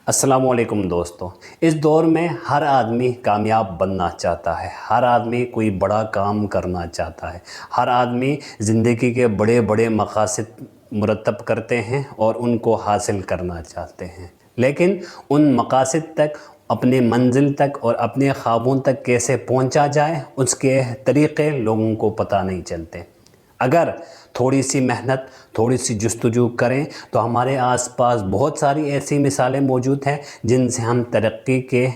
अस्सलामुअलैकुम दोस्तों। इस दौर में हर आदमी कामयाब बनना चाहता है, हर आदमी कोई बड़ा काम करना चाहता है, हर आदमी ज़िंदगी के बड़े बड़े मकासद मुरतब करते हैं और उनको हासिल करना चाहते हैं। लेकिन उन मकासद तक, अपने मंजिल तक और अपने ख्वाबों तक कैसे पहुंचा जाए, उसके तरीक़े लोगों को पता नहीं चलते। अगर थोड़ी सी मेहनत, थोड़ी सी जुस्तजू करें तो हमारे आसपास बहुत सारी ऐसी मिसालें मौजूद हैं जिनसे हम तरक्की के,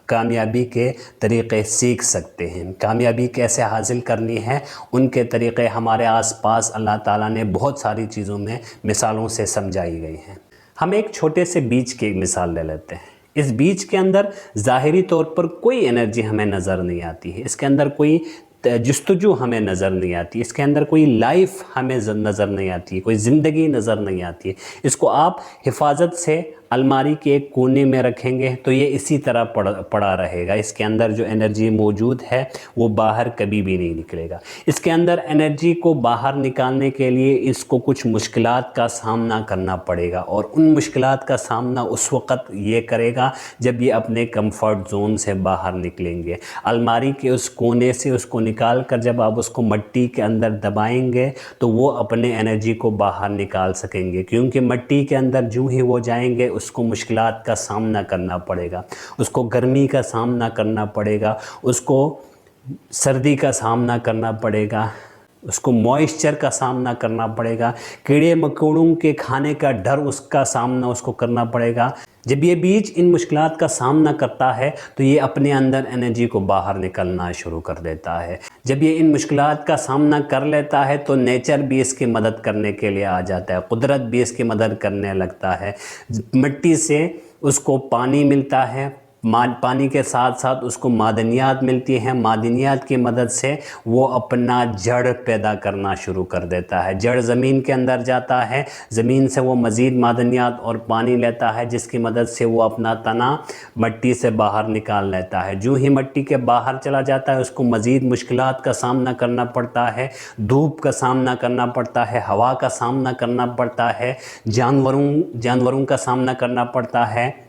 कामयाबी के तरीक़े सीख सकते हैं। कामयाबी कैसे हासिल करनी है, उनके तरीक़े हमारे आसपास अल्लाह ताला ने बहुत सारी चीज़ों में मिसालों से समझाई गई हैं। हम एक छोटे से बीज की मिसाल ले लेते हैं। इस बीज के अंदर ज़ाहिरी तौर पर कोई एनर्जी हमें नज़र नहीं आती है, इसके अंदर कोई जुस्तजू हमें नज़र नहीं आती, इसके अंदर कोई लाइफ हमें नज़र नहीं आती है, कोई ज़िंदगी नज़र नहीं आती है। इसको आप हिफाजत से अलमारी के एक कोने में रखेंगे तो ये इसी तरह पड़ा रहेगा। इसके अंदर जो एनर्जी मौजूद है वो बाहर कभी भी नहीं निकलेगा। इसके अंदर एनर्जी को बाहर निकालने के लिए इसको कुछ मुश्किलात का सामना करना पड़ेगा, और उन मुश्किलात का सामना उस वक़्त ये करेगा जब ये अपने कंफर्ट जोन से बाहर निकलेंगे। अलमारी के उस कोने से उसको निकाल कर जब आप उसको मिट्टी के अंदर दबाएंगे तो वो अपने एनर्जी को बाहर निकाल सकेंगे, क्योंकि मिट्टी के अंदर जो ही वो जाएंगे उसको मुश्किलात का सामना करना पड़ेगा, उसको गर्मी का सामना करना पड़ेगा, उसको सर्दी का सामना करना पड़ेगा, उसको मॉइस्चर का सामना करना पड़ेगा, कीड़े मकोड़ों के खाने का डर, उसका सामना उसको करना पड़ेगा। जब ये बीज इन मुश्किलात का सामना करता है तो ये अपने अंदर एनर्जी को बाहर निकलना शुरू कर देता है। जब ये इन मुश्किलात का सामना कर लेता है तो नेचर भी इसकी मदद करने के लिए आ जाता है, कुदरत भी इसकी मदद करने लगता है। मिट्टी से उसको पानी मिलता है, पानी के साथ साथ उसको मादनियात मिलती हैं। मादनियात की मदद से वो अपना जड़ पैदा करना शुरू कर देता है। जड़ ज़मीन के अंदर जाता है, ज़मीन से वो मज़ीद मादनियात और पानी लेता है, जिसकी मदद से वो अपना तना मिट्टी से बाहर निकाल लेता है। जो ही मिट्टी के बाहर चला जाता है उसको मज़ीद मुश्किलात का सामना करना पड़ता है, धूप का सामना करना पड़ता है, हवा का सामना करना पड़ता है, जानवरों का सामना करना पड़ता है,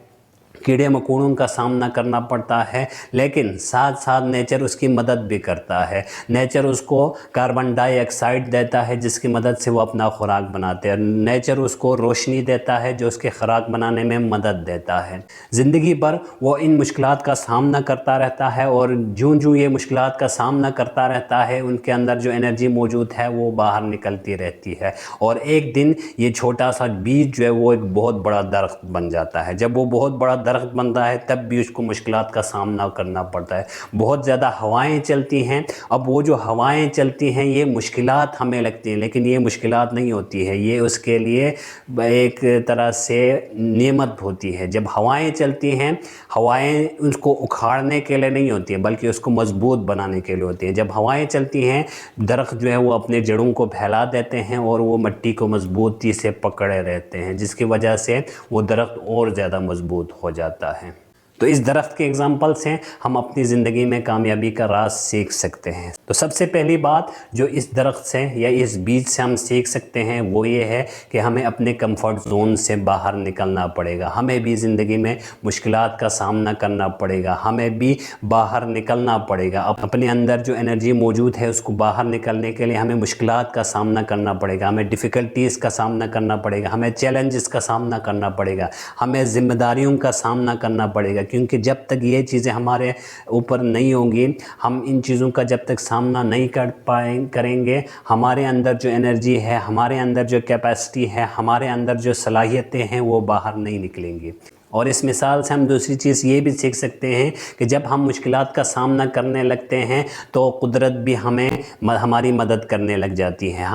कीड़े मकोड़ों का सामना करना पड़ता है। लेकिन साथ साथ नेचर उसकी मदद भी करता है। नेचर उसको कार्बन डाइऑक्साइड देता है जिसकी मदद से वो अपना खुराक बनाते हैं। नेचर उसको रोशनी देता है जो उसके खुराक बनाने में मदद देता है। ज़िंदगी भर वो इन मुश्किलात का सामना करता रहता है, और जो ये मुश्किलात का सामना करता रहता है उनके अंदर जो एनर्जी मौजूद है वो बाहर निकलती रहती है, और एक दिन ये छोटा सा बीज जो है वो एक बहुत बड़ा दरख्त बन जाता है। जब वो बहुत बड़ा दरख्त बनता है तब भी उसको मुश्किलात का सामना करना पड़ता है। बहुत ज़्यादा हवाएं चलती हैं। अब वो जो हवाएं चलती हैं ये मुश्किलात हमें लगती हैं, लेकिन ये मुश्किलात नहीं होती है, ये उसके लिए एक तरह से नेमत होती है। जब हवाएं चलती हैं, हवाएं उसको उखाड़ने के लिए नहीं होती हैं बल्कि उसको मजबूत बनाने के लिए होती हैं। जब हवाएं चलती हैं, दरख्त जो है वो अपने जड़ों को फैला देते हैं और वो मिट्टी को मजबूती से पकड़े रहते हैं, जिसकी वजह से वो दरख्त और ज़्यादा मजबूत हो जाता है। तो इस दरख्त के एग्जाम्पल से हम अपनी ज़िंदगी में कामयाबी का राज सीख सकते हैं। तो सबसे पहली बात जो इस दरख्त से या इस बीज से हम सीख सकते हैं वो ये है कि हमें अपने कंफर्ट जोन से बाहर निकलना पड़ेगा। हमें भी ज़िंदगी में मुश्किलात का सामना करना पड़ेगा, हमें भी बाहर निकलना पड़ेगा। अपने अंदर जो एनर्जी मौजूद है उसको बाहर निकलने के लिए हमें मुश्किलात का सामना करना पड़ेगा, हमें डिफ़िकल्टीज़ का सामना करना पड़ेगा, हमें चैलेंजेस का सामना करना पड़ेगा, हमें ज़िम्मेदारियों का सामना करना पड़ेगा। क्योंकि जब तक ये चीज़ें हमारे ऊपर नहीं होंगी, हम इन चीज़ों का जब तक सामना नहीं करेंगे, हमारे अंदर जो एनर्जी है, हमारे अंदर जो कैपेसिटी है, हमारे अंदर जो सलाहियतें हैं वो बाहर नहीं निकलेंगी। और इस मिसाल से हम दूसरी चीज़ ये भी सीख सकते हैं कि जब हम मुश्किलात का सामना करने लगते हैं तो कुदरत भी हमारी मदद करने लग जाती है।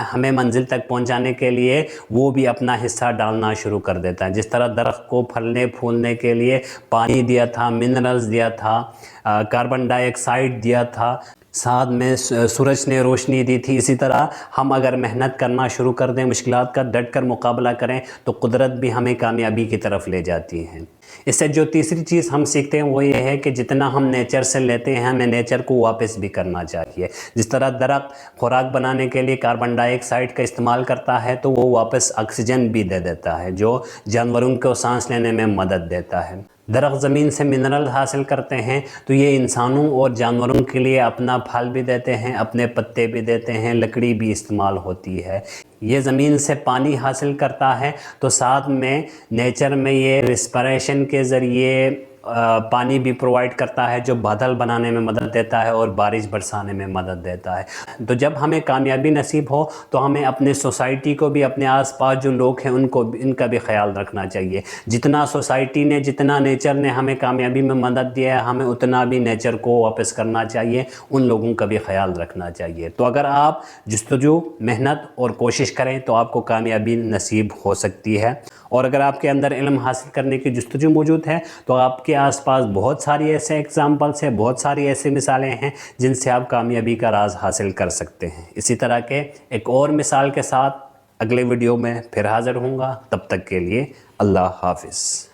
हमें मंजिल तक पहुंचाने के लिए वो भी अपना हिस्सा डालना शुरू कर देता है। जिस तरह दरख्त को फलने फूलने के लिए पानी दिया था, मिनरल्स दिया था, कार्बन डाइऑक्साइड दिया था, साथ में सूरज ने रोशनी दी थी। इसी तरह हम अगर मेहनत करना शुरू कर दें, मुश्किलात का डट कर मुकाबला करें, तो कुदरत भी हमें कामयाबी की तरफ ले जाती है। इससे जो तीसरी चीज़ हम सीखते हैं वो ये है कि जितना हम नेचर से लेते हैं, हमें नेचर को वापस भी करना चाहिए। जिस तरह दरख्त खुराक बनाने के लिए कार्बन डाइऑक्साइड का इस्तेमाल करता है, तो वो वापस ऑक्सीजन भी दे देता है, जो जानवरों को सांस लेने में मदद देता है। दरख्त ज़मीन से मिनरल हासिल करते हैं, तो ये इंसानों और जानवरों के लिए अपना फल भी देते हैं, अपने पत्ते भी देते हैं, लकड़ी भी इस्तेमाल होती है। ये ज़मीन से पानी हासिल करता है, तो साथ में नेचर में ये रिस्पिरेशन के ज़रिए पानी भी प्रोवाइड करता है, जो बादल बनाने में मदद देता है और बारिश बरसाने में मदद देता है। तो जब हमें कामयाबी नसीब हो, तो हमें अपने सोसाइटी को भी, अपने आसपास जो लोग हैं उनको, इनका भी ख्याल रखना चाहिए। जितना सोसाइटी ने, जितना नेचर ने हमें कामयाबी में मदद दिया है, हमें उतना भी नेचर को वापस करना चाहिए, उन लोगों का भी ख्याल रखना चाहिए। तो अगर आप जस्तजू, मेहनत और कोशिश करें तो आपको कामयाबी नसीब हो सकती है। और अगर आपके अंदर इल्म हासिल करने की जस्तजू मौजूद है, तो आपके आसपास बहुत सारी ऐसे एग्जाम्पल्स हैं, बहुत सारी ऐसी मिसालें हैं जिनसे आप कामयाबी का राज हासिल कर सकते हैं। इसी तरह के एक और मिसाल के साथ अगले वीडियो में फिर हाज़िर होऊंगा। तब तक के लिए अल्लाह हाफ़िज़।